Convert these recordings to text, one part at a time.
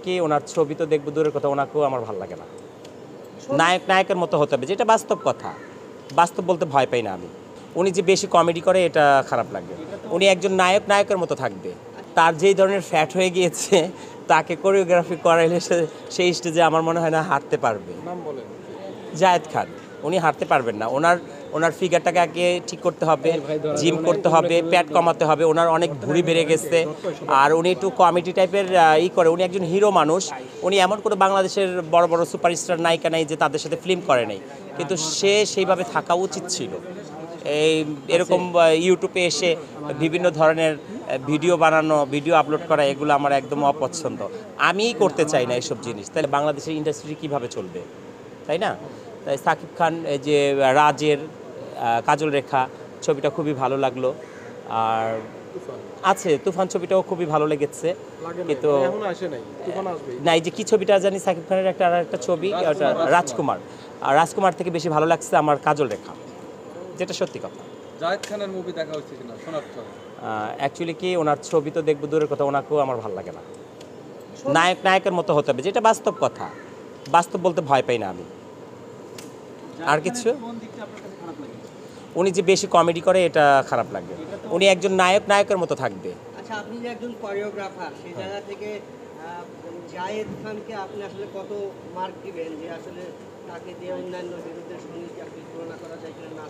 কি ওনার ছবি তো দেখবো দূরের কথা, ওনাকেও আমার ভালো লাগে না। নায়কের মতো হতে হবে, যেটা বাস্তব কথা। বাস্তব বলতে ভয় পাই না আমি। উনি যে বেশি কমেডি করে এটা খারাপ লাগে। উনি একজন নায়কের মতো থাকবে। তার যেই ধরনের ফ্যাট হয়ে গিয়েছে তাকে কোরিওগ্রাফি করাইলে সেই স্টেজে আমার মনে হয় না হাঁটতে পারবে। নাম বলেন। জায়েদ খান, উনি হাঁটতে পারবেন না। ওনার ফিগারটাকে আগে ঠিক করতে হবে, জিম করতে হবে, প্যাট কমাতে হবে। ওনার অনেক ভুঁড়ি বেড়ে গেছে, আর উনি একটু কমেডি টাইপের করে। উনি একজন হিরো মানুষ। উনি এমন করে বাংলাদেশের বড় বড় সুপারস্টার নায়িকা নাই যে তাদের সাথে ফিল্ম করে নাই, কিন্তু সে সেইভাবে থাকা উচিত ছিল। এরকম ইউটিউবে এসে বিভিন্ন ধরনের ভিডিও বানানো, ভিডিও আপলোড করা, এগুলো আমার একদম অপছন্দ। আমিই করতে চাই না এসব জিনিস। তাহলে বাংলাদেশের ইন্ডাস্ট্রি কীভাবে চলবে, তাই না? তাই সাকিব খান এই যে রাজের কাজল রেখা ছবিটা খুবই ভালো লাগলো। আর আছে তুফান ছবিটাও খুবই ভালো লেগেছে, কিন্তু না, এই যে কি ছবিটা জানি সাকিব খানের একটা ছবি, ওটা রাজকুমার। আর রাজকুমার থেকে বেশি ভালো লাগছে আমার কাজল রেখা, যেটা সত্যি কথা। জায়েদ খানের মুভি দেখা হচ্ছে কিনা শোনাচ্ছ? অ্যাকচুয়ালি কি ওনার ছবি তো দেখবো দূরের কথা, ওনাকেও আমার ভালো লাগে না। নায়কের মতো হতে হবে, যেটা বাস্তব কথা। বাস্তব বলতে ভয় পাই না আমি। আর কিছু উনি যে বেশি কমেডি করে এটা খারাপ লাগে। উনি একজন নায়কের মতো থাকবে। আচ্ছা, আপনি যে একজন কোরিওগ্রাফার, সেই জায়গা থেকে জায়েদ খানকে আপনি আসলে কত মার্ক দিবেন, যে আসলে তাকে দিয়ে অন্যান্য বিরুদ্ধে সঙ্গে আপনি তুলনা করা যায় কিনা না?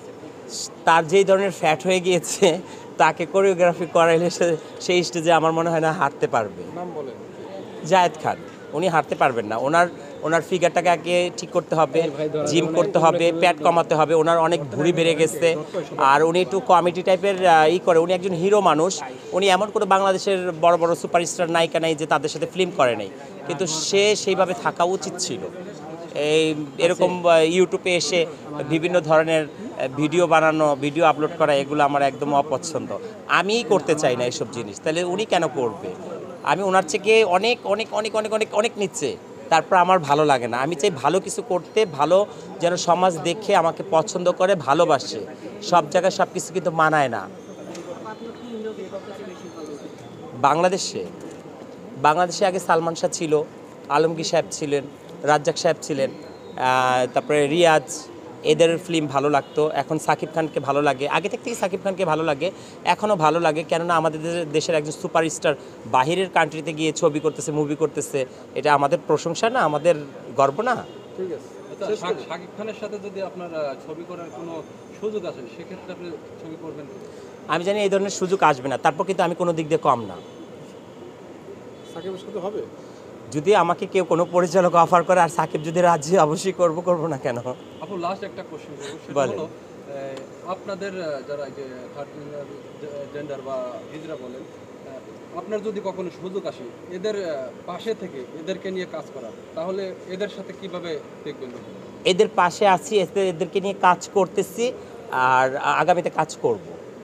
তার যেই ধরনের ফ্যাট হয়ে গিয়েছে তাকে কোরিওগ্রাফি করাইলে সেই স্টেজে আমার মনে হয় না হাঁটতে পারবে। নাম বলেন। জায়েদ খান, উনি হাঁটতে পারবেন না। ওনার ফিগারটাকে আগে ঠিক করতে হবে, জিম করতে হবে, প্যাট কমাতে হবে। ওনার অনেক ভুঁড়ি বেড়ে গেছে, আর উনি একটু কমেডি টাইপের করে। উনি একজন হিরো মানুষ। উনি এমন করে বাংলাদেশের বড় বড় সুপারস্টার নায়িকা নাই যে তাদের সাথে ফিল্ম করে নাই, কিন্তু সে সেইভাবে থাকা উচিত ছিল। এরকম ইউটিউবে এসে বিভিন্ন ধরনের ভিডিও বানানো, ভিডিও আপলোড করা, এগুলো আমার একদম অপছন্দ। আমিই করতে চাই না এসব জিনিস। তাহলে উনি কেন করবে? আমি ওনার থেকে অনেক অনেক অনেক অনেক অনেক অনেক নিচ্ছে, তারপর আমার ভালো লাগে না। আমি চাই ভালো কিছু করতে, ভালো যেন সমাজ দেখে আমাকে পছন্দ করে, ভালোবাসে। সব জায়গায় সব কিছু কিন্তু মানায় না। বাংলাদেশে আগে সালমান শাহ ছিল, আলমগীর সাহেব ছিলেন, রাজ্জাক সাহেব ছিলেন, তারপরে রিয়াজ, এদের ফিল্ম ভালো লাগতো। এখন সাকিব খানকে ভালো লাগে, আগে থেকেই সাকিব খানকে ভালো লাগে, এখনও ভালো লাগে। কেননা আমাদের দেশের একজন সুপারস্টার বাহিরের কান্ট্রিতে গিয়ে ছবি করতেছে, মুভি করতেছে, এটা আমাদের প্রশংসা না, আমাদের গর্ব না? ঠিক আছে। সাকিব খানের সাথে যদি আপনার ছবি করার কোনো সুযোগ আসে, সেক্ষেত্রে আপনি ছবি করবেন? আমি জানি এই ধরনের সুযোগ আসবে না, তারপর কিন্তু আমি কোনো দিক দিয়ে কম না। সাকিবের সাথে হবে যদি আমাকে কেউ কোনো পরিচালক অফার করে আর সাকিব যদি রাজি, অবশ্যই করবো না কেন? আপু, লাস্ট একটা কোশ্চেন করব, সেটা হলো আপনাদের যারা যে থার্ড জেন্ডার বা হিজড়া বলেন, আপনার যদি কখনো সুযোগ আসে এদের পাশে থেকে এদেরকে নিয়ে কাজ করার, তাহলে এদের সাথে কিভাবে দেখবেন? এদের পাশে আছি, এদেরকে নিয়ে কাজ করতেছি, আর আগামীতে কাজ করব।